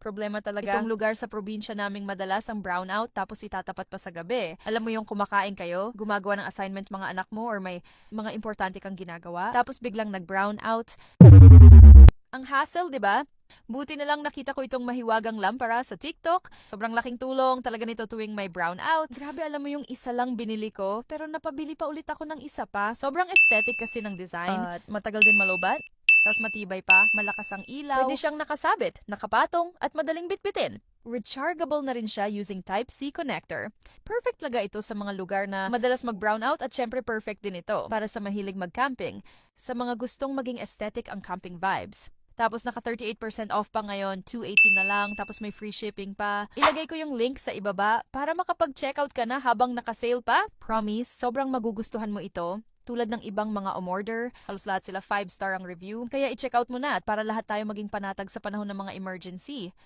Problema talaga. Itong lugar sa probinsya naming madalas ang brownout tapos itatapat pa sa gabi. Alam mo yung kumakain kayo, gumagawa ng assignment mga anak mo or may mga importante kang ginagawa, tapos biglang nag-brownout. Ang hassle, di ba? Buti na lang nakita ko itong mahiwagang lampara sa TikTok. Sobrang laking tulong talaga nito tuwing may brownout. Grabe, alam mo yung isa lang binili ko, pero napabili pa ulit ako ng isa pa. Sobrang aesthetic kasi ng design. At matagal din malobat. Tapos matibay pa, malakas ang ilaw. Pwede siyang nakasabit, nakapatong, at madaling bitbitin. Rechargeable na rin siya using Type-C connector. Perfect talaga ito sa mga lugar na madalas mag-brownout at syempre perfect din ito para sa mahilig mag-camping, sa mga gustong maging aesthetic ang camping vibes. Tapos naka 38% off pa ngayon, 280 na lang, tapos may free shipping pa. Ilagay ko yung link sa ibaba para makapag-checkout ka na habang naka-sale pa. Promise, sobrang magugustuhan mo ito. Tulad ng ibang mga umorder, halos lahat sila 5-star ang review. Kaya i-check out mo na at para lahat tayo maging panatag sa panahon ng mga emergency.